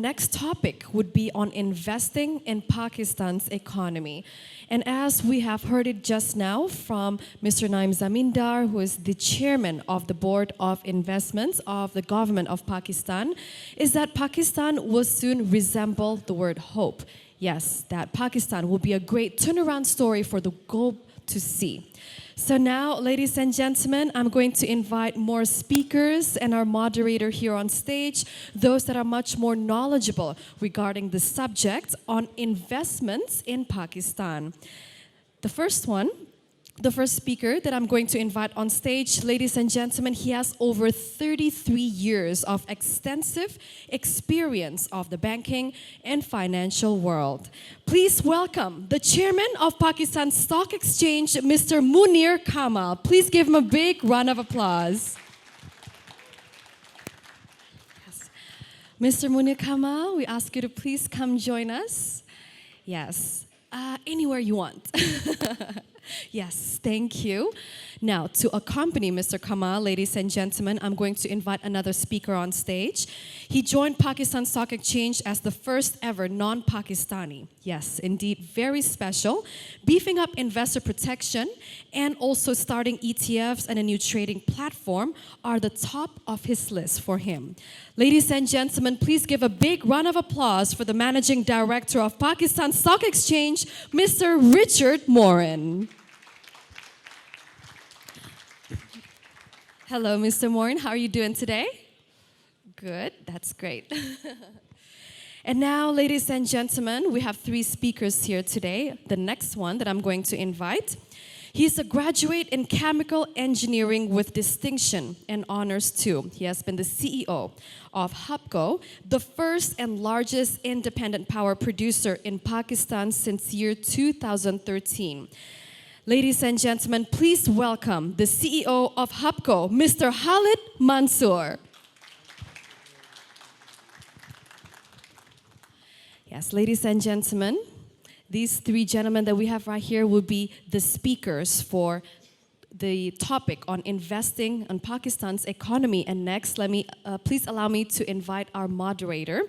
next topic would be on investing in Pakistan's economy. And as we have heard it just now from Mr. Naim Zamindar, who is the chairman of the Board of Investments of the government of Pakistan, is that Pakistan will soon resemble the word hope. Yes, that Pakistan will be a great turnaround story for the globe to see. So now, ladies and gentlemen, I'm going to invite more speakers and our moderator here on stage, those that are much more knowledgeable regarding the subject on investments in Pakistan. The first speaker that I'm going to invite on stage, ladies and gentlemen, he has over 33 years of extensive experience of the banking and financial world. Please welcome the chairman of Pakistan Stock Exchange, Mr. Muneer Kamal. Please give him a big round of applause. Yes. Mr. Muneer Kamal, we ask you to please come join us. Yes, anywhere you want. Yes, thank you. Now, to accompany Mr. Kamal, ladies and gentlemen, I'm going to invite another speaker on stage. He joined Pakistan Stock Exchange as the first ever non-Pakistani. Yes, indeed, very special. Beefing up investor protection and also starting ETFs and a new trading platform are the top of his list for him. Ladies and gentlemen, please give a big round of applause for the Managing Director of Pakistan Stock Exchange, Mr. Richard Morin. Hello, Mr. Morin. How are you doing today? Good. That's great. And now, ladies and gentlemen, we have three speakers here today. The next one that I'm going to invite, he's a graduate in chemical engineering with distinction and honors too. He has been the CEO of HUBCO, the first and largest independent power producer in Pakistan since year 2013. Ladies and gentlemen, please welcome the CEO of HUBCO, Mr. Khalid Mansoor. Yes, ladies and gentlemen, these three gentlemen that we have right here will be the speakers for the topic on investing in Pakistan's economy. And next, please allow me to invite our moderator.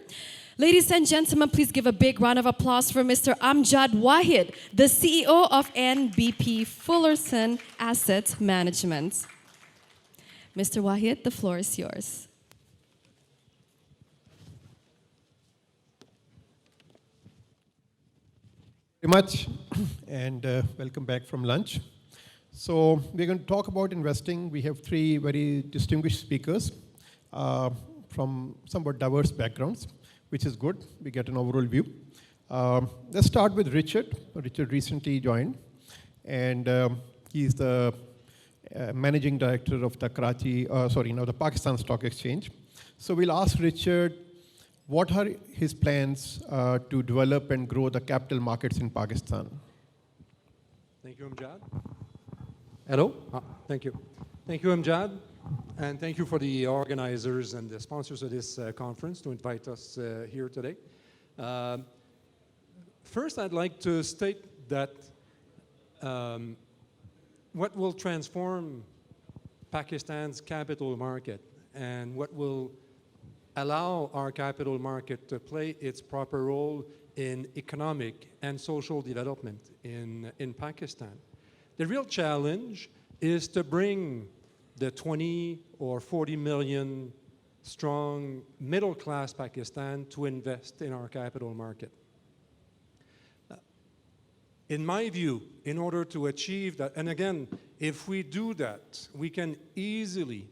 Ladies and gentlemen, please give a big round of applause for Mr. Amjad Waheed, the CEO of NBP Fullerton Asset Management. Mr. Waheed, the floor is yours. Very much, and welcome back from lunch. So we're going to talk about investing. We have three very distinguished speakers from somewhat diverse backgrounds, which is good. We get an overall view. Let's start with Richard. Richard recently joined, and he's the managing director of the the Pakistan Stock Exchange. So we'll ask Richard, what are his plans to develop and grow the capital markets in Pakistan? Thank you, Amjad. Hello? Thank you. Thank you, Amjad. And thank you for the organizers and the sponsors of this conference to invite us here today. First, I'd like to state that what will transform Pakistan's capital market and what will allow our capital market to play its proper role in economic and social development in Pakistan. The real challenge is to bring the 20 or 40 million strong middle-class Pakistan to invest in our capital market. In my view, in order to achieve that, and again, if we do that, we can easily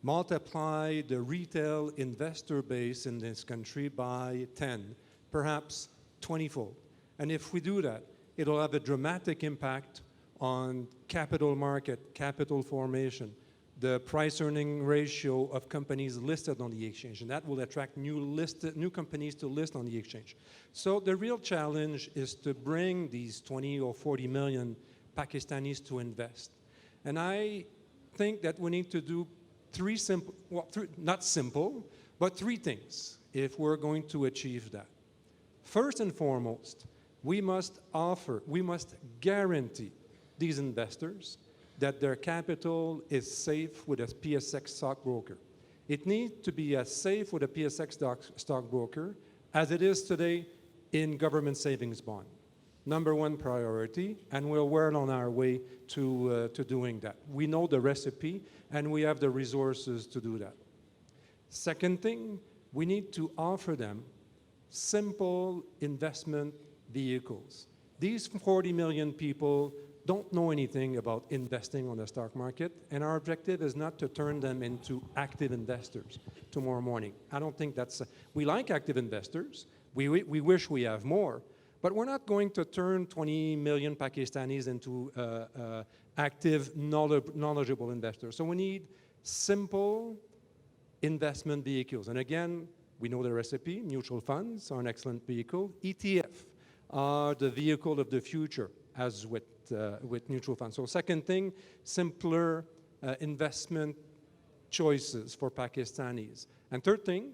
multiply the retail investor base in this country by 10, perhaps 20-fold. And if we do that, it'll have a dramatic impact on capital market, capital formation, the price-earning ratio of companies listed on the exchange, and that will attract new companies to list on the exchange. So the real challenge is to bring these 20 or 40 million Pakistanis to invest. And I think that we need to do three simple, well, not simple, but three things if we're going to achieve that. First and foremost, we must guarantee these investors that their capital is safe with a PSX stockbroker. It needs to be as safe with a PSX stockbroker as it is today, in government savings bond. Number one priority, and we're well on our way to doing that. We know the recipe, and we have the resources to do that. Second thing, we need to offer them simple investment vehicles. These 40 million people don't know anything about investing on the stock market, and our objective is not to turn them into active investors tomorrow morning. I don't think that's, we like active investors. We wish we have more, but we're not going to turn 20 million Pakistanis into active, knowledgeable investors. So we need simple investment vehicles. And again, we know the recipe. Mutual funds are an excellent vehicle. ETF are the vehicle of the future, as with mutual funds. So second thing, simpler investment choices for Pakistanis. And third thing,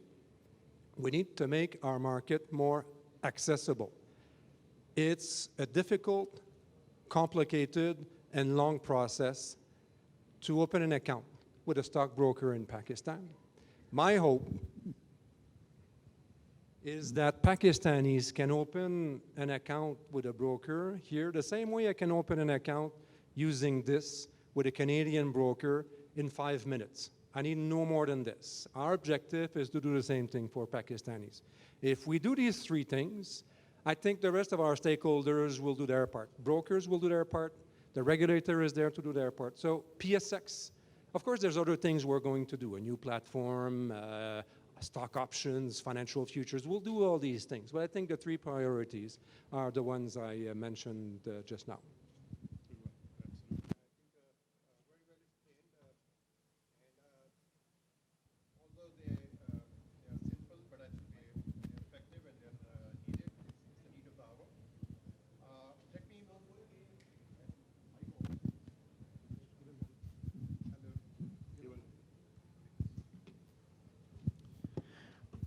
we need to make our market more accessible. It's a difficult, complicated, and long process to open an account with a stockbroker in Pakistan. My hope is that Pakistanis can open an account with a broker here the same way I can open an account using this with a Canadian broker in 5 minutes. I need no more than this. Our objective is to do the same thing for Pakistanis. If we do these three things, I think the rest of our stakeholders will do their part. Brokers will do their part. The regulator is there to do their part. So PSX, of course, there's other things we're going to do, a new platform, stock options, financial futures. We'll do all these things. But I think the three priorities are the ones I mentioned just now.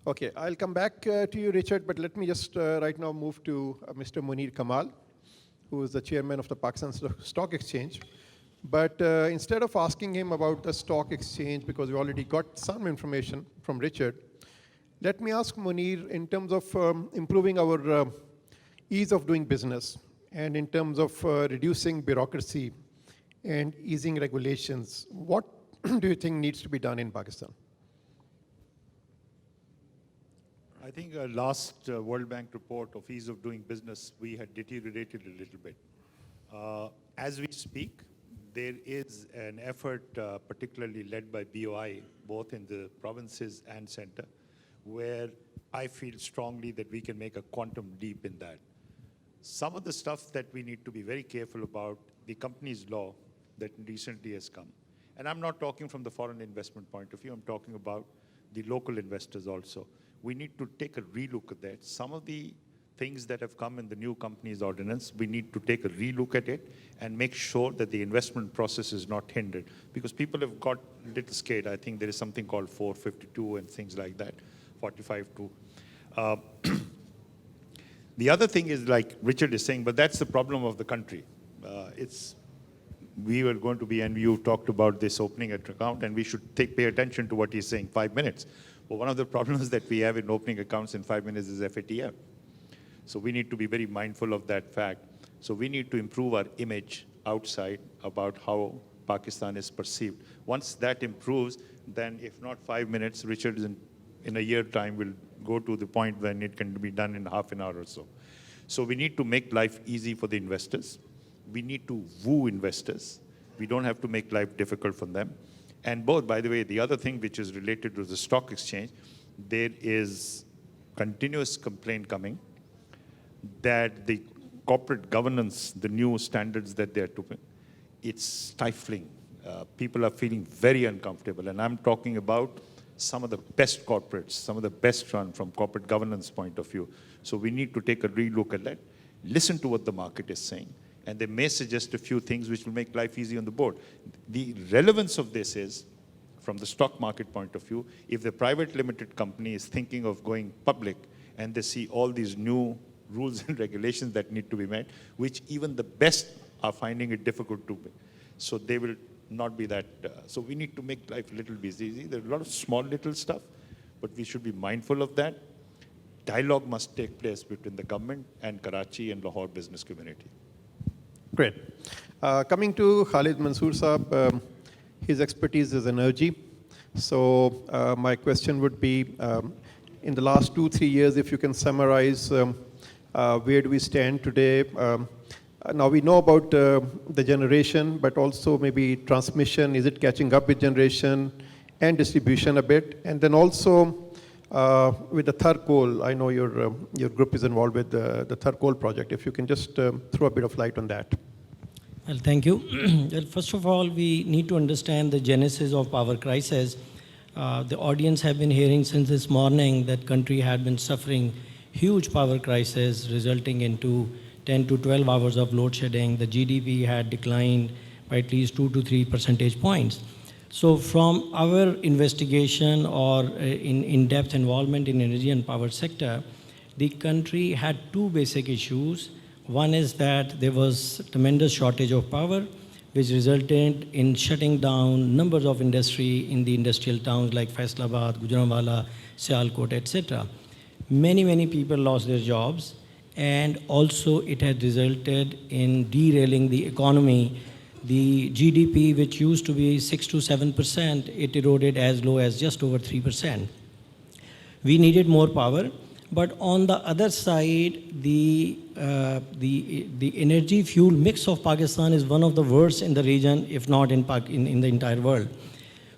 Okay, I'll come back to you, Richard, but let me just right now move to Mr. Muneer Kamal, who is the chairman of the Pakistan Stock Exchange. But instead of asking him about the stock exchange, because we already got some information from Richard, let me ask Muneer in terms of improving our ease of doing business and in terms of reducing bureaucracy and easing regulations, what do you think needs to be done in Pakistan? I think last World Bank report of ease of doing business, we had deteriorated a little bit. As we speak, there is an effort, particularly led by BOI, both in the provinces and center, where I feel strongly that we can make a quantum leap in that. Some of the stuff that we need to be very careful about, the companies law that recently has come. And I'm not talking from the foreign investment point of view, I'm talking about the local investors also. We need to take a relook at that. Some of the things that have come in the new companies ordinance, we need to take a relook at it and make sure that the investment process is not hindered. Because people have got a little scared. I think there is something called 452 and things like that, 45-2. The other thing is, like Richard is saying, but that's the problem of the country. We were going to be, and you talked about this opening an account, and we should pay attention to what he's saying, 5 minutes. But one of the problems that we have in opening accounts in 5 minutes is FATF. So we need to be very mindful of that fact. So we need to improve our image outside about how Pakistan is perceived. Once that improves, then if not 5 minutes, Richard in a year time will go to the point when it can be done in half an hour or so. So we need to make life easy for the investors. We need to woo investors. We don't have to make life difficult for them. And both, by the way, the other thing which is related to the stock exchange, there is continuous complaint coming that the corporate governance, the new standards that they're doing, it's stifling. People are feeling very uncomfortable. And I'm talking about some of the best corporates, some of the best run from corporate governance point of view. So we need to take a relook at that, listen to what the market is saying, and they may suggest a few things which will make life easy on the board. The relevance of this is, from the stock market point of view, if the private limited company is thinking of going public and they see all these new rules and regulations that need to be met, which even the best are finding it difficult to make. So they will not be that, so we need to make life a little bit easy. There's a lot of small little stuff, but we should be mindful of that. dialogue must take place between the government and Karachi and Lahore business community. Great. Coming to Khalid Mansoor Saab, his expertise is energy. So my question would be, in the last 2-3 years, if you can summarize where do we stand today? Now we know about the generation, but also maybe transmission. Is it catching up with generation and distribution a bit? And then also with the Thar coal, I know your group is involved with the Thar coal project. If you can just throw a bit of light on that. Well, thank you. Well, first of all, we need to understand the genesis of power crisis. The audience have been hearing since this morning that country had been suffering huge power crisis resulting into 10 to 12 hours of load shedding. The GDP had declined by at least 2 to 3 percentage points. So from our investigation or in-depth involvement in energy and power sector, the country had two basic issues. One is that there was tremendous shortage of power, which resulted in shutting down numbers of industry in the industrial towns like Faisalabad, Gujranwala, Sialkot, etc. Many people lost their jobs, and also it had resulted in derailing the economy. The GDP, which used to be 6 to 7%, it eroded as low as just over 3%. We needed more power, but on the other side, the energy fuel mix of Pakistan is one of the worst in the region, if not in the entire world.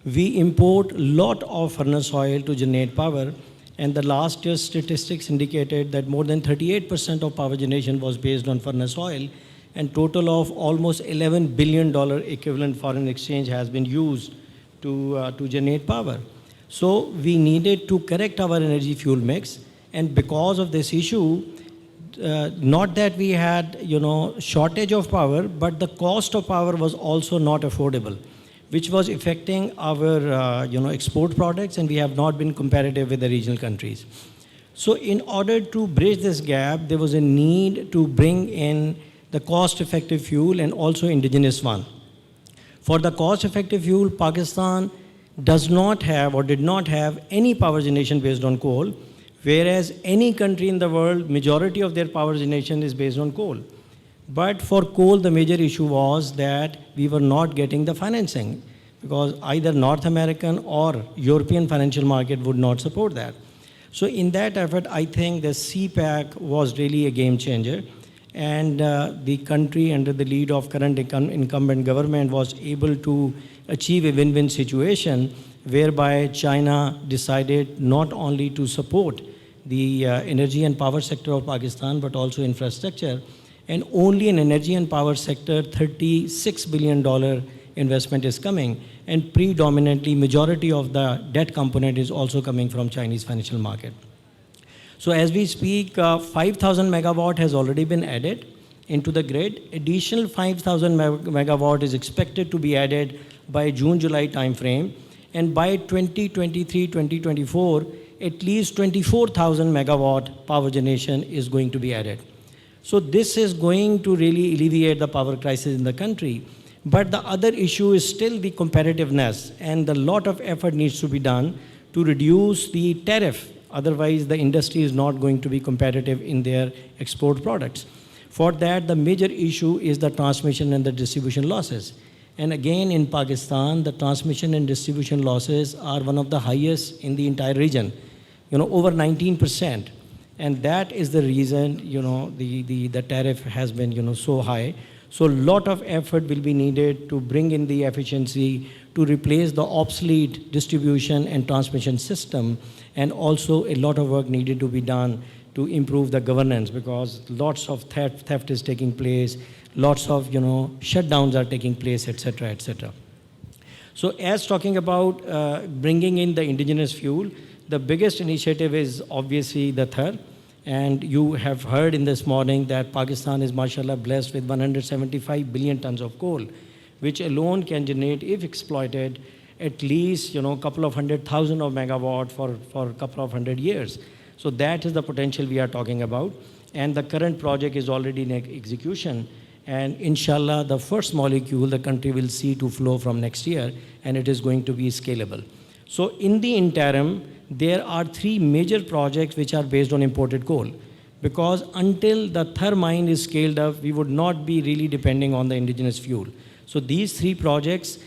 We import a lot of furnace oil to generate power, and the last year's statistics indicated that more than 38% of power generation was based on furnace oil, and total of almost $11 billion equivalent foreign exchange has been used to generate power. So we needed to correct our energy fuel mix, and because of this issue, not that we had shortage of power, but the cost of power was also not affordable, which was affecting our export products, and we have not been competitive with the regional countries. So in order to bridge this gap, there was a need to bring in the cost-effective fuel and also indigenous one. For the cost-effective fuel, Pakistan does not have or did not have any power generation based on coal, whereas any country in the world, majority of their power generation is based on coal. But for coal, the major issue was that we were not getting the financing because either North American or European financial market would not support that. So in that effort, I think the CPAC was really a game changer. And the country under the lead of current incumbent government was able to achieve a win-win situation whereby China decided not only to support the energy and power sector of Pakistan, but also infrastructure. And only in energy and power sector, $36 billion investment is coming. And predominantly, majority of the debt component is also coming from Chinese financial market. So as we speak, 5,000 megawatt has already been added into the grid. Additional 5,000 megawatt is expected to be added by June-July timeframe. And by 2023, 2024, at least 24,000 megawatt power generation is going to be added. So this is going to really alleviate the power crisis in the country. But the other issue is still the competitiveness, and a lot of effort needs to be done to reduce the tariff. Otherwise, the industry is not going to be competitive in their export products. For that, the major issue is the transmission and the distribution losses. And again, in Pakistan, the transmission and distribution losses are one of the highest in the entire region, over 19%. And that is the reason, the tariff has been, so high. So a lot of effort will be needed to bring in the efficiency to replace the obsolete distribution and transmission system. And also a lot of work needed to be done to improve the governance because lots of theft is taking place, lots of, shutdowns are taking place, et cetera, et cetera. So as talking about bringing in the indigenous fuel, the biggest initiative is obviously the Thar. And you have heard in this morning that Pakistan is, mashallah, blessed with 175 billion tons of coal, which alone can generate, if exploited, at least, a couple of 100,000 of megawatt for a couple of 100 years. So that is the potential we are talking about. And the current project is already in execution. And inshallah, the first molecule the country will see to flow from next year, and it is going to be scalable. So in the interim, there are three major projects which are based on imported coal. Because until the third mine is scaled up, we would not be really depending on the indigenous fuel. So these three projects,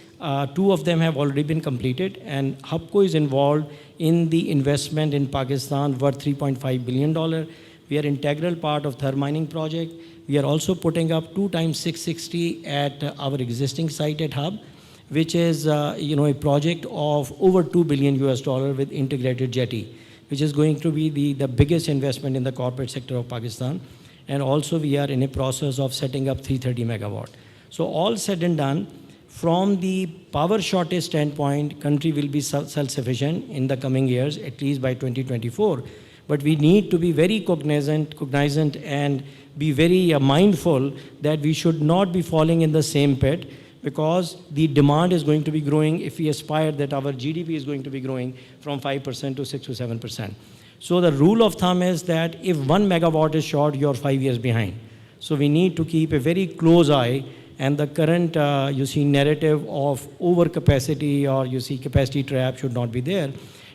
two of them have already been completed, and HUBCO is involved in the investment in Pakistan worth $3.5 billion. We are integral part of third mining project. We are also putting up 2 times 660 at our existing site at Hub, which is a project of over $2 billion with integrated jetty, which is going to be the biggest investment in the corporate sector of Pakistan. And also we are in a process of setting up 330 megawatt. So all said and done, from the power shortage standpoint, country will be self-sufficient in the coming years, at least by 2024. But we need to be very cognizant and be very mindful that we should not be falling in the same pit, because the demand is going to be growing if we aspire that our GDP is going to be growing from 5% to 6 to 7%. So the rule of thumb is that if 1 megawatt is short, you're 5 years behind. So we need to keep a very close eye, and the current, narrative of overcapacity or capacity trap should not be there.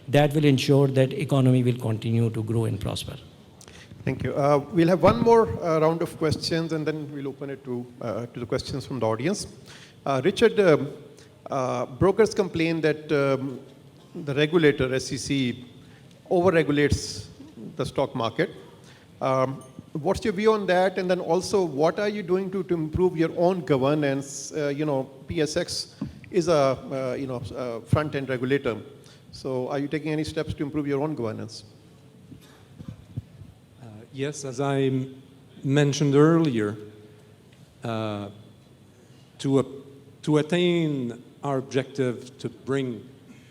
That will ensure that economy will continue to grow and prosper. Thank you. We'll have one more round of questions, and then we'll open it to the questions from the audience. Richard, brokers complain that the regulator, SEC, over-regulates the stock market. What's your view on that? And then also, what are you doing to improve your own governance? PSX is a front-end regulator. So are you taking any steps to improve your own governance? Yes, as I mentioned earlier, to attain our objective to bring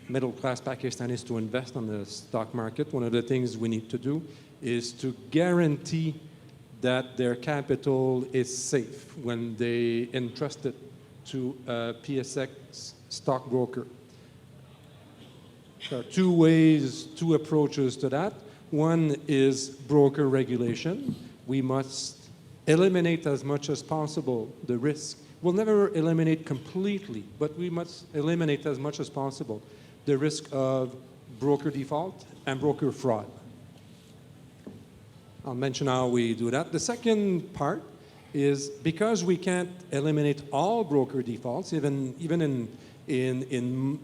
middle-class Pakistanis to invest on the stock market, one of the things we need to do is to guarantee that their capital is safe when they entrust it to a PSX stockbroker. There are two approaches to that. One is broker regulation. We must eliminate as much as possible the risk. We'll never eliminate completely, but we must eliminate as much as possible the risk of broker default and broker fraud. I'll mention how we do that. The second part is, because we can't eliminate all broker defaults, even in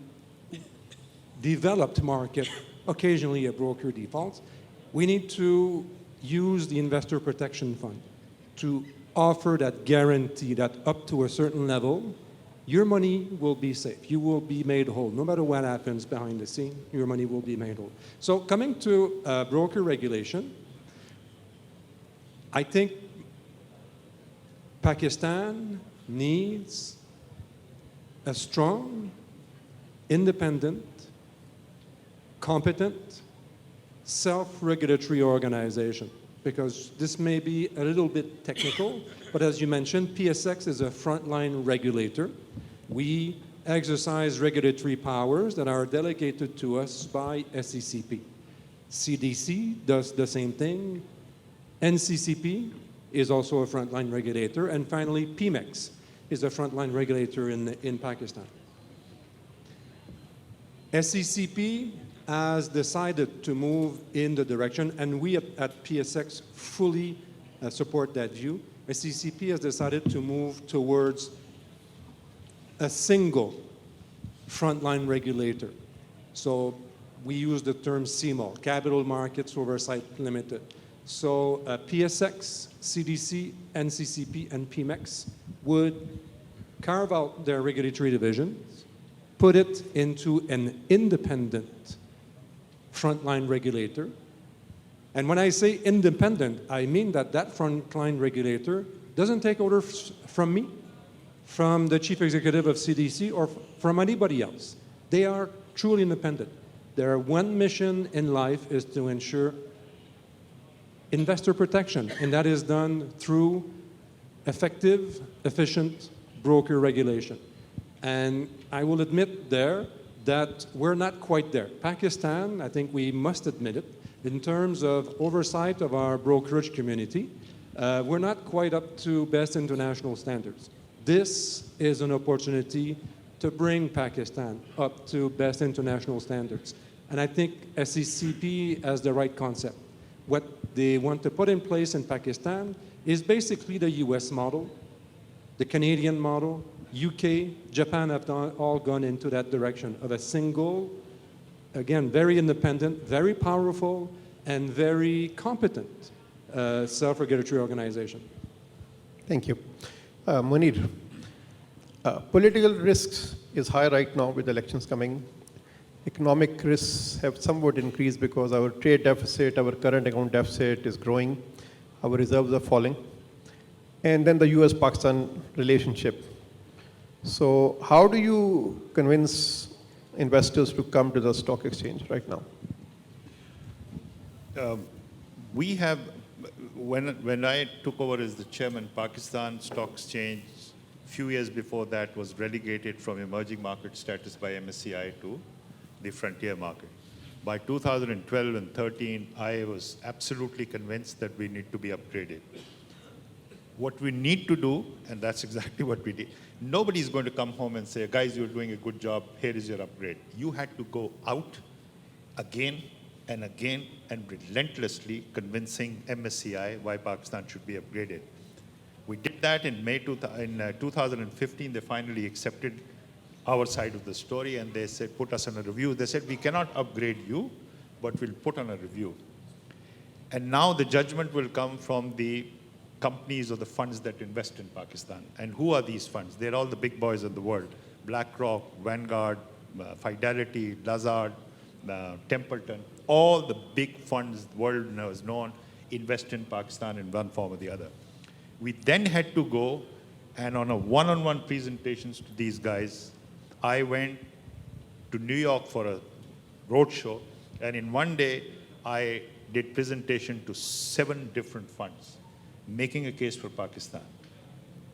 developed market, occasionally a broker defaults, we need to use the investor protection fund to offer that guarantee that up to a certain level, your money will be safe. You will be made whole. No matter what happens behind the scene, your money will be made whole. So coming to broker regulation, I think Pakistan needs a strong, independent, competent, self-regulatory organization, because this may be a little bit technical, but as you mentioned, PSX is a frontline regulator. We exercise regulatory powers that are delegated to us by SECP. CDC does the same thing. NCCP is also a frontline regulator. And finally, PMEX is a frontline regulator in Pakistan. SECP has decided to move in the direction, and we at PSX fully support that view. SECP has decided to move towards a single frontline regulator. So we use the term CMOL, Capital Markets Oversight Limited. So PSX, CDC, NCCP, and PMEX would carve out their regulatory divisions, put it into an independent frontline regulator. And when I say independent, I mean that that frontline regulator doesn't take orders from me, from the chief executive of CDC, or from anybody else. They are truly independent. Their one mission in life is to ensure investor protection, and that is done through effective, efficient broker regulation. And I will admit there that we're not quite there. Pakistan, I think we must admit it, in terms of oversight of our brokerage community, we're not quite up to best international standards. This is an opportunity to bring Pakistan up to best international standards. And I think SECP has the right concept. What they want to put in place in Pakistan is basically the US model, the Canadian model, UK, Japan have all gone into that direction of a single, again, very independent, very powerful, and very competent self-regulatory organization. Thank you. Muneer, political risks is high right now with elections coming. Economic risks have somewhat increased because our trade deficit, our current account deficit is growing, our reserves are falling, and then the US-Pakistan relationship. So how do you convince investors to come to the stock exchange right now? We have, when I took over as the chairman, Pakistan Stock Exchange, few years before that was relegated from emerging market status by MSCI to the frontier market. By 2012 and 13, I was absolutely convinced that we need to be upgraded. What we need to do, and that's exactly what we did, nobody's going to come home and say, guys, you're doing a good job, here is your upgrade. You had to go out again and again and relentlessly convincing MSCI why Pakistan should be upgraded. We did that in 2015. They finally accepted our side of the story, and they said, put us on a review. They said, we cannot upgrade you, but we'll put on a review. And now the judgment will come from the companies or the funds that invest in Pakistan. And who are these funds? They're all the big boys of the world. BlackRock, Vanguard, Fidelity, Lazard, Templeton, all the big funds the world has known invest in Pakistan in one form or the other. We then had to go, and on a one-on-one presentations to these guys, I went to New York for a roadshow, and in one day, I did presentation to 7 different funds, making a case for Pakistan.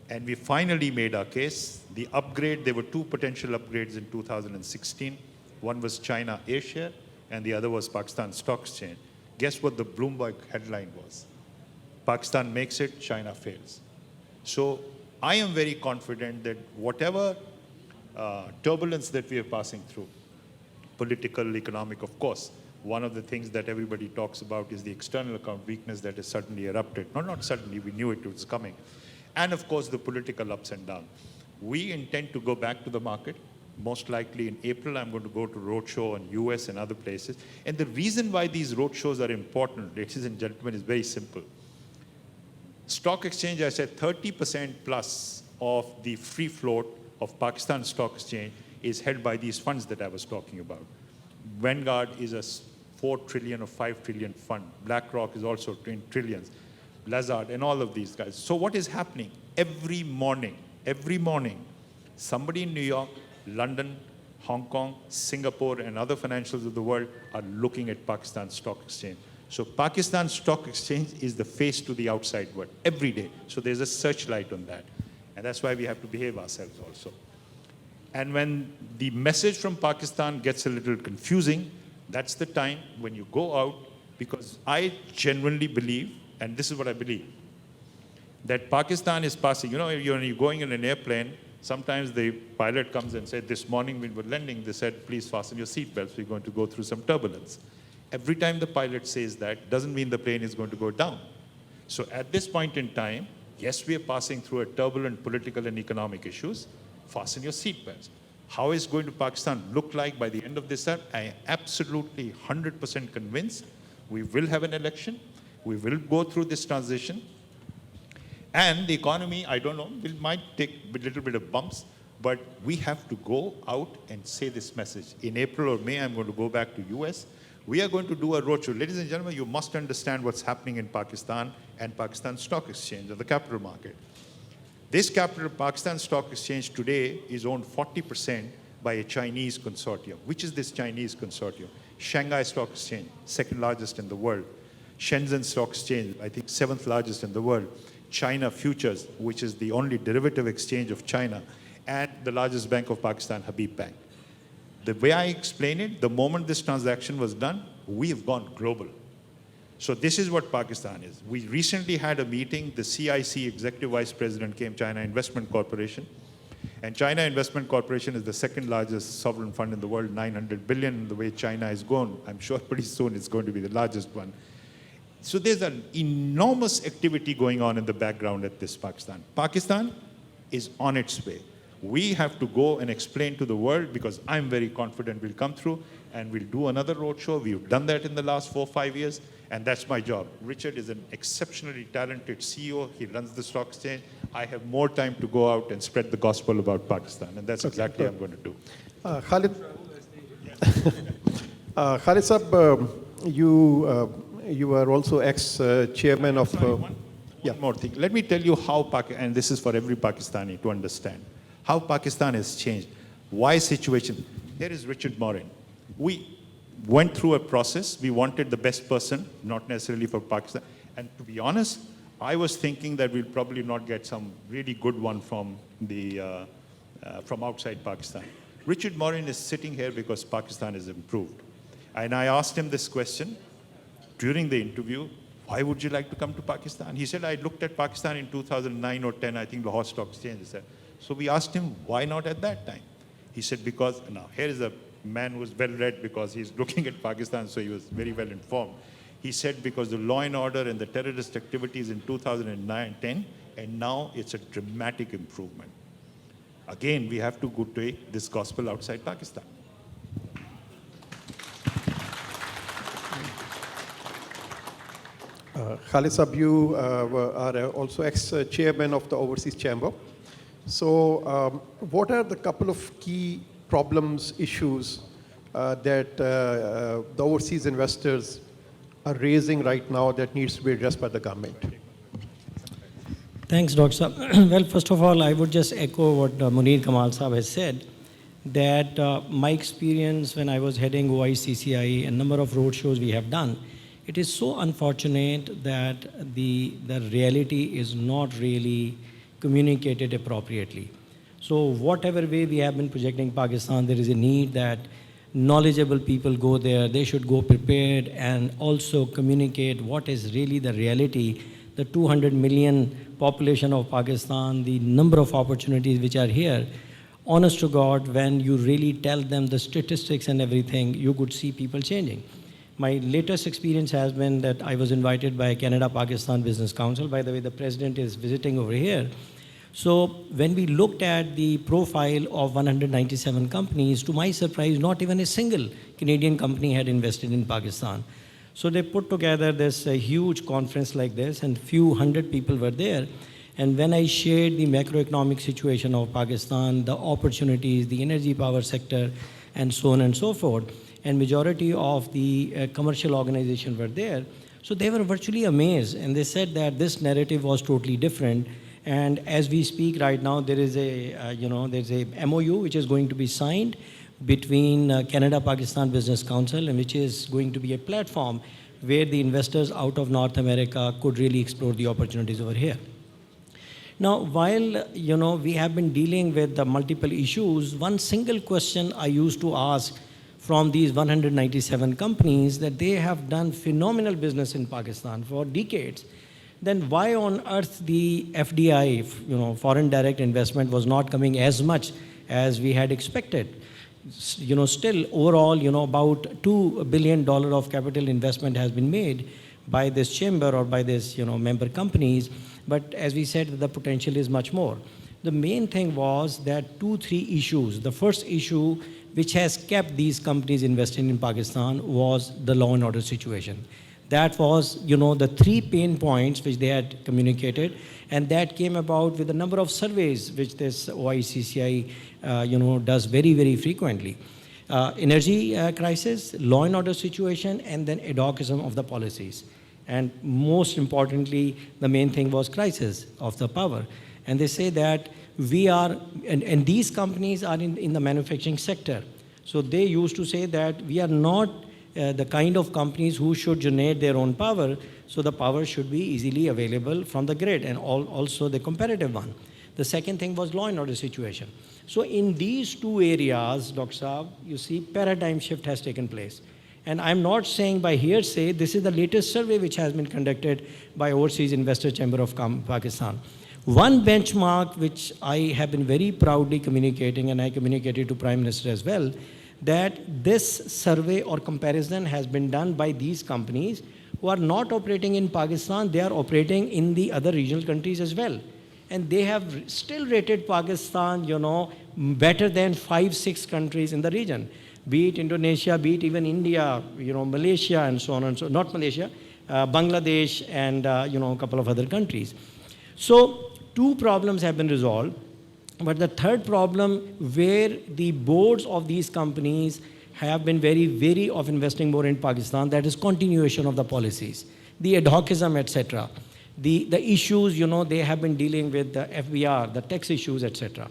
And we finally made our case. The upgrade, there were 2 potential upgrades in 2016. One was China A-share, and the other was Pakistan Stock Exchange. Guess what the Bloomberg headline was? Pakistan makes it, China fails. So I am very confident that whatever turbulence that we are passing through, political, economic, of course, one of the things that everybody talks about is the external account weakness that has suddenly erupted. No, not suddenly, we knew it was coming. And of course, the political ups and downs. We intend to go back to the market. Most likely in April, I'm going to go to roadshow in US and other places. And the reason why these roadshows are important, ladies and gentlemen, is very simple. Stock exchange, I said 30% plus of the free float of Pakistan Stock Exchange is held by these funds that I was talking about. Vanguard is a 4 trillion or 5 trillion fund. BlackRock is also in trillions. Lazard and all of these guys. So what is happening? Every morning, somebody in New York, London, Hong Kong, Singapore, and other financials of the world are looking at Pakistan Stock Exchange. So Pakistan Stock Exchange is the face to the outside world every day. So there's a searchlight on that. And that's why we have to behave ourselves also. And when the message from Pakistan gets a little confusing, that's the time when you go out, because I genuinely believe, and this is what I believe, that Pakistan is passing, you know, you're going in an airplane, sometimes the pilot comes and said, this morning when we were landing, they said, please fasten your seatbelts, we're going to go through some turbulence. Every time the pilot says that, doesn't mean the plane is going to go down. So at this point in time, yes, we are passing through a turbulent political and economic issues. Fasten your seatbelts. How is going to Pakistan look like by the end of this year? I am absolutely 100% convinced we will have an election. We will go through this transition. And the economy, I don't know, might take a little bit of bumps, but we have to go out and say this message. In April or May, I'm going to go back to US. We are going to do a roadshow. Ladies and gentlemen, you must understand what's happening in Pakistan and Pakistan Stock Exchange, or the capital market. This capital, Pakistan Stock Exchange today is owned 40% by a Chinese consortium. Which is this Chinese consortium? Shanghai Stock Exchange, 2nd largest in the world. Shenzhen Stock Exchange, I think 7th largest in the world. China Futures, which is the only derivative exchange of China, and the largest bank of Pakistan, Habib Bank. The way I explain it, the moment this transaction was done, we have gone global. So this is what Pakistan is. We recently had a meeting, the CIC Executive Vice President came, China Investment Corporation, And China Investment Corporation is the second largest sovereign fund in the world, 900 billion. The way China is going, I'm sure pretty soon it's going to be the largest one. So there's an enormous activity going on in the background at this Pakistan. Pakistan is on its way. We have to go and explain to the world, because I'm very confident we'll come through and we'll do another roadshow. We've done that in the last 4 or 5 years, and that's my job. Richard is an exceptionally talented CEO. He runs the stock exchange. I have more time to go out and spread the gospel about Pakistan, and that's exactly what I'm going to do. Khalid, Khalid Sahab, you are also ex-chairman of... One more thing. Let me tell you how and this is for every Pakistani to understand, how Pakistan has changed. Why situation? Here is Richard Morin. We went through a process. We wanted the best person, not necessarily for Pakistan. And to be honest, I was thinking that we'll probably not get some really good one from from outside Pakistan. Richard Morin is sitting here because Pakistan has improved. And I asked him this question during the interview: why would you like to come to Pakistan? He said, I looked at Pakistan in 2009 or 10, I think the Lahore Stock Exchange. So we asked him, why not at that time? He said, because, now here is a man who's well-read, because he's looking at Pakistan, so he was very well informed. He said, because the law and order and the terrorist activities in 2009, 10, and now it's a dramatic improvement. Again, we have to go take this gospel outside Pakistan. Khalid Sahab, you are also ex-chairman of the Overseas Chamber. So what are the couple of key problems, issues that the overseas investors are raising right now that needs to be addressed by the government? Thanks, Dr. Saab. Well, first of all, I would just echo what Muneer Kamal Saab has said, that my experience when I was heading OICCI, a number of roadshows we have done, it is so unfortunate that the reality is not really communicated appropriately. So whatever way we have been projecting Pakistan, there is a need that knowledgeable people go there. They should go prepared and also communicate what is really the reality, the 200 million population of Pakistan, the number of opportunities which are here. Honest to God, when you really tell them the statistics and everything, you could see people changing. My latest experience has been that I was invited by Canada-Pakistan Business Council. By the way, the president is visiting over here. So when we looked at the profile of 197 companies, to my surprise, not even a single Canadian company had invested in Pakistan. So they put together this huge conference like this, and few hundred people were there. And when I shared the macroeconomic situation of Pakistan, the opportunities, the energy power sector, and so on and so forth, and majority of the commercial organizations were there. So they were virtually amazed, and they said that this narrative was totally different. And as we speak right now, there is there's a MOU which is going to be signed between Canada-Pakistan Business Council, and which is going to be a platform where the investors out of North America could really explore the opportunities over here. Now, while we have been dealing with the multiple issues, one single question I used to ask from these 197 companies, that they have done phenomenal business in Pakistan for decades, then why on earth the FDI, foreign direct investment, was not coming as much as we had expected? Still overall, about $2 billion of capital investment has been made by this chamber or by this, member companies. But as we said, the potential is much more. The main thing was that 2-3 issues. The first issue which has kept these companies investing in Pakistan was the law and order situation. That was, the 3 pain points which they had communicated, and that came about with a number of surveys which this OICCI, does very, very frequently. Energy crisis, law and order situation, and then ad hocism of the policies. And most importantly, the main thing was crisis of the power. And they say that we are, and these companies are in the manufacturing sector. So they used to say that we are not the kind of companies who should generate their own power, so the power should be easily available from the grid, and also the competitive one. The second thing was law and order situation. So in these 2 areas, Dr. Saab, you see paradigm shift has taken place. And I'm not saying by hearsay, this is the latest survey which has been conducted by Overseas Investor Chamber of Pakistan. One benchmark which I have been very proudly communicating, and I communicated to Prime Minister as well, that this survey or comparison has been done by these companies who are not operating in Pakistan, they are operating in the other regional countries as well. And they have still rated Pakistan, better than 5-6 countries in the region, be it Indonesia, be it even India, Malaysia, and so on and so. Not Malaysia, Bangladesh, and a couple of other countries. So 2 problems have been resolved, but the third problem, where the boards of these companies have been very wary of investing more in Pakistan, that is continuation of the policies, the ad hocism, etc. The issues, they have been dealing with the FBR, the tax issues, etc.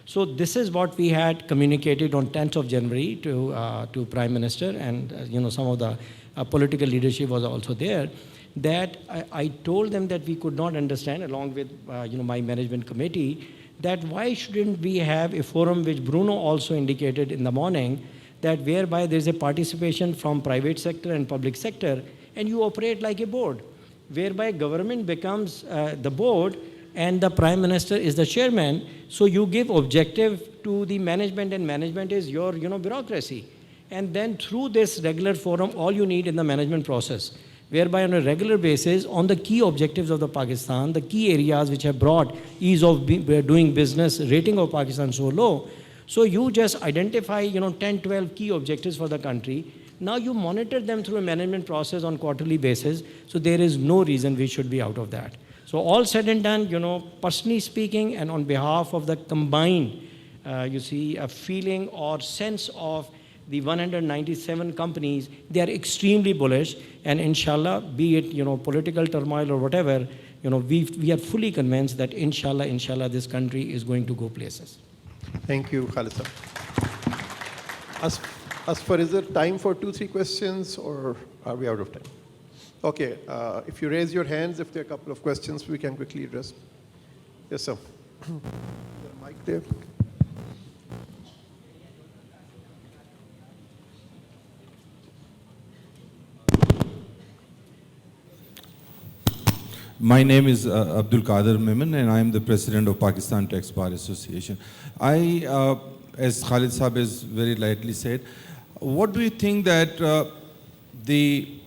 So this is what we had communicated on 10th of January to Prime Minister, and some of the political leadership was also there, that I told them that we could not understand, along with my management committee, that why shouldn't we have a forum, which Bruno also indicated in the morning, that whereby there is a participation from private sector and public sector, and you operate like a board, whereby government becomes the board and the Prime Minister is the chairman. So you give objective to the management, and management is your bureaucracy. And then through this regular forum, all you need in the management process, whereby on a regular basis, on the key objectives of the Pakistan, the key areas which have brought ease of doing business, rating of Pakistan so low, so you just identify 10, 12 key objectives for the country. Now you monitor them through a management process on quarterly basis, so there is no reason we should be out of that. So all said and done, personally speaking, and on behalf of the combined, a feeling or sense of the 197 companies, they are extremely bullish, and inshallah, be it political turmoil or whatever, we are fully convinced that inshallah, this country is going to go places. Thank you, Khalid sir. As far as the time for 2-3 questions, or are we out of time? Okay, if you raise your hands, if there are a couple of questions, we can quickly address. Yes, sir. Is there a mic there? My name is Abdul Qadir Memon, and I am the president of Pakistan Tax Bar Association. As Khalid Saab has very lightly said, what do you think that the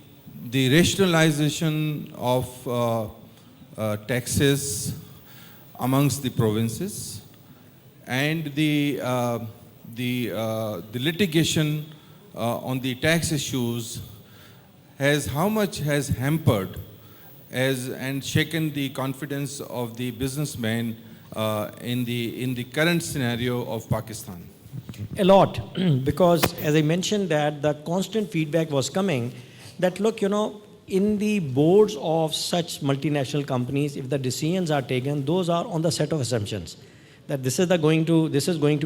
rationalization of taxes amongst the provinces and the litigation on the tax issues how much has hampered and shaken the confidence of the businessmen in the current scenario of Pakistan? A lot, because as I mentioned that the constant feedback was coming that look, in the boards of such multinational companies, if the decisions are taken, those are on the set of assumptions that this is going to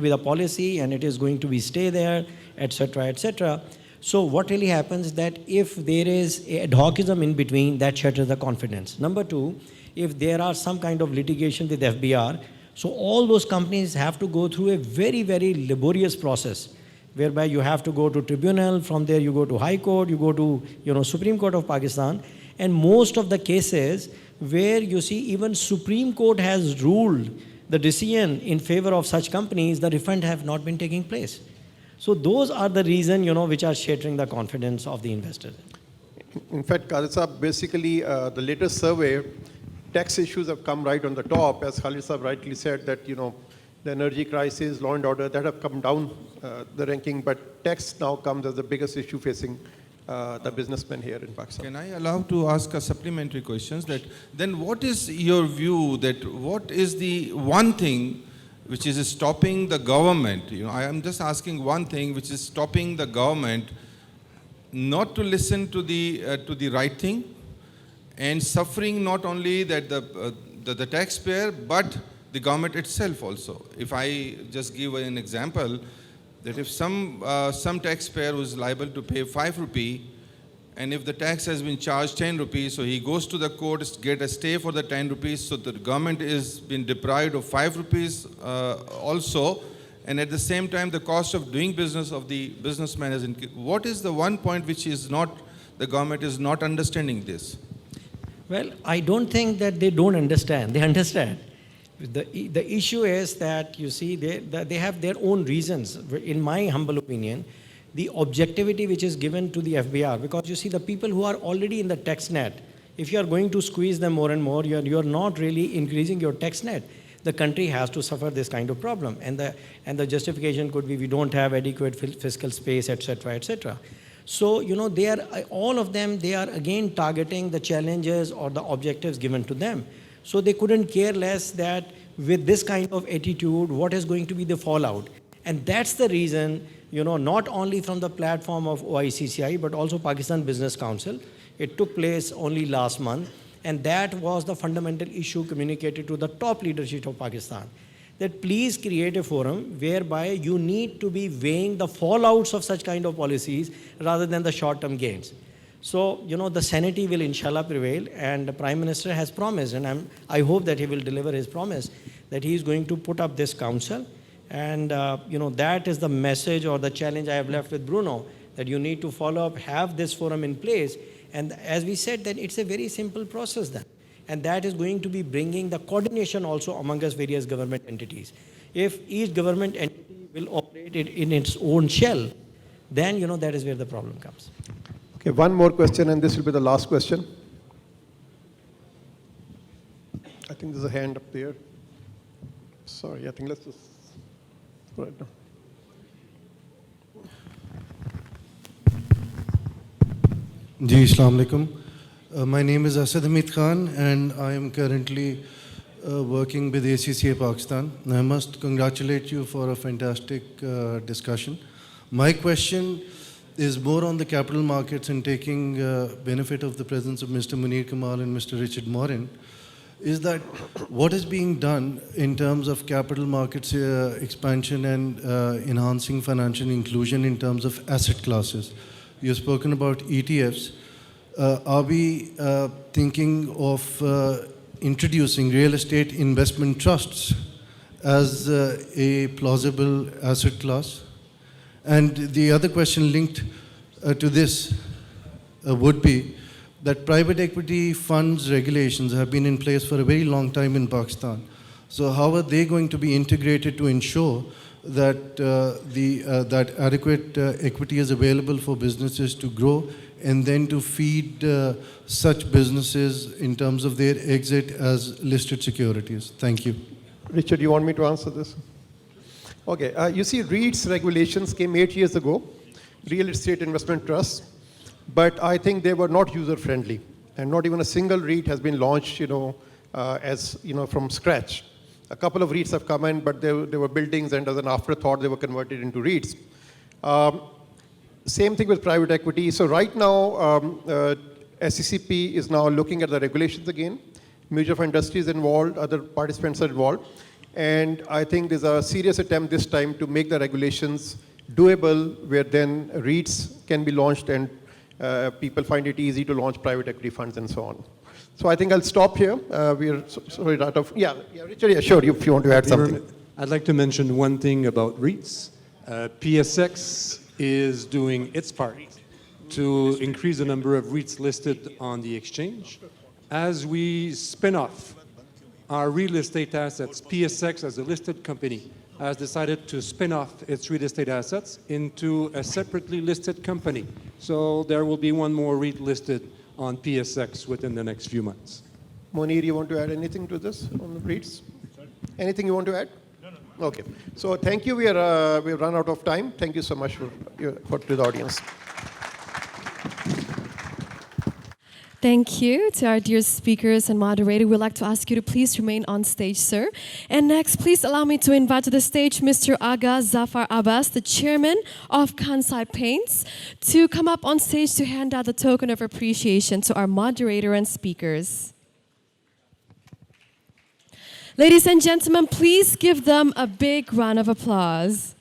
be the policy and it is going to be stay there, etc., etc. So what really happens that if there is ad hocism in between, that shatters the confidence. Number 2, if there are some kind of litigation with FBR, so all those companies have to go through a very, very laborious process, whereby you have to go to tribunal, from there you go to High Court, you go to Supreme Court of Pakistan, and most of the cases where even Supreme Court has ruled the decision in favor of such companies, the refund have not been taking place. So those are the reasons, which are shattering the confidence of the investors. In fact, Khalid Saab, basically the latest survey, tax issues have come right on the top, as Khalid Saab rightly said, that the energy crisis, law and order, that have come down the ranking, but tax now comes as the biggest issue facing the businessmen here in Pakistan. Can I allow to ask a supplementary questions? That then, what is your view? That what is the one thing which is stopping the government? I am just asking one thing which is stopping the government not to listen to the right thing, and suffering not only that the taxpayer but the government itself also. If I just give an example, that if some taxpayer who is liable to pay 5 rupee, and if the tax has been charged 10 rupees, so he goes to the court, get a stay for the 10 rupees, so the government is been deprived of 5 rupees also, and at the same time the cost of doing business of the businessman is increased. What is the one point which is not, the government is not understanding this? Well, I don't think that they don't understand. They understand. The issue is that, you see, they have their own reasons. In my humble opinion, the objectivity which is given to the FBR, because you see the people who are already in the tax net, if you are going to squeeze them more and more, you're not really increasing your tax net. The country has to suffer this kind of problem. And the justification could be we don't have adequate fiscal space, etc., etc. So, they are, all of them, they are again targeting the challenges or the objectives given to them. So they couldn't care less that with this kind of attitude, what is going to be the fallout. And that's the reason, not only from the platform of OICCI, but also Pakistan Business Council. It took place only last month. And that was the fundamental issue communicated to the top leadership of Pakistan. That please create a forum whereby you need to be weighing the fallouts of such kind of policies rather than the short-term gains. So, the sanity will inshallah prevail, and the Prime Minister has promised, and I hope that he will deliver his promise, that he is going to put up this council. And, that is the message or the challenge I have left with Bruno, that you need to follow up, have this forum in place. And as we said, then it's a very simple process then. And that is going to be bringing the coordination also among us various government entities. If each government entity will operate it in its own shell, then, that is where the problem comes. Okay, one more question, and this will be the last question. I think there's a hand up there. Sorry, I think let's just right now. Ji, Assalamu alaikum. My name is Asad Hamid Khan, and I am currently working with ACCA Pakistan. I must congratulate you for a fantastic discussion. My question is more on the capital markets and taking benefit of the presence of Mr. Muneer Kamal and Mr. Richard Morin, is that what is being done in terms of capital markets expansion and enhancing financial inclusion in terms of asset classes? You've spoken about ETFs. Are we thinking of introducing real estate investment trusts as a plausible asset class? And the other question linked to this would be that private equity funds regulations have been in place for a very long time in Pakistan. So how are they going to be integrated to ensure that that adequate equity is available for businesses to grow and then to feed such businesses in terms of their exit as listed securities? Thank you. Richard, you want me to answer this? Okay, you see, REITs regulations came 8 years ago, real estate investment trusts, but I think they were not user-friendly, and not even a single REIT has been launched, from scratch. A couple of REITs have come in, but they were buildings, and as an afterthought, they were converted into REITs. Same thing with private equity. So right now, SECP is now looking at the regulations again. Mutual fund industry is involved, other participants are involved. And I think there's a serious attempt this time to make the regulations doable, where then REITs can be launched and people find it easy to launch private equity funds and so on. So I think I'll stop here. We're sorry, out of, Richard, yeah, sure, if you want to add something. I'd like to mention one thing about REITs. PSX is doing its part to increase the number of REITs listed on the exchange. As we spin off our real estate assets, PSX as a listed company has decided to spin off its real estate assets into a separately listed company. So there will be one more REIT listed on PSX within the next few months. Moneer, you want to add anything to this on the REITs? Anything you want to add? No. Okay. So thank you. We've run out of time. Thank you so much to the audience. Thank you to our dear speakers and moderator. We'd like to ask you to please remain on stage, sir. And next, please allow me to invite to the stage Mr. Aga Zafar Abbas, the chairman of Kansai Paints, to come up on stage to hand out the token of appreciation to our moderator and speakers. Ladies and gentlemen, please give them a big round of applause.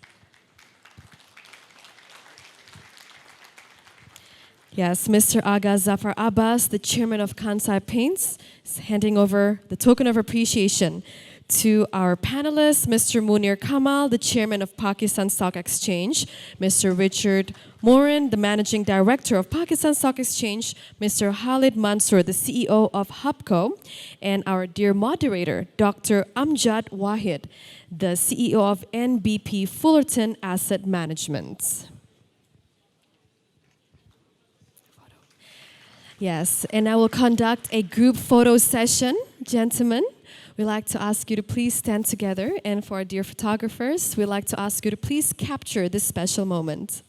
Yes, Mr. Aga Zafar Abbas, the chairman of Kansai Paints, is handing over the token of appreciation To our panelists, Mr. Muneer Kamal, the chairman of Pakistan Stock Exchange, Mr. Richard Morin, the managing director of Pakistan Stock Exchange, Mr. Khalid Mansoor, the CEO of HUBCO, and our dear moderator, Dr. Amjad Waheed, the CEO of NBP Fullerton Asset Management. Yes, and I will conduct a group photo session, gentlemen. We'd like to ask you to please stand together, and for our dear photographers, we'd like to ask you to please capture this special moment.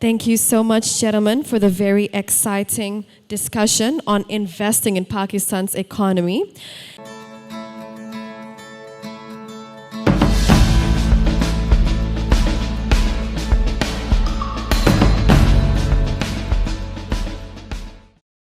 Thank you so much, gentlemen, for the very exciting discussion on investing in Pakistan's economy.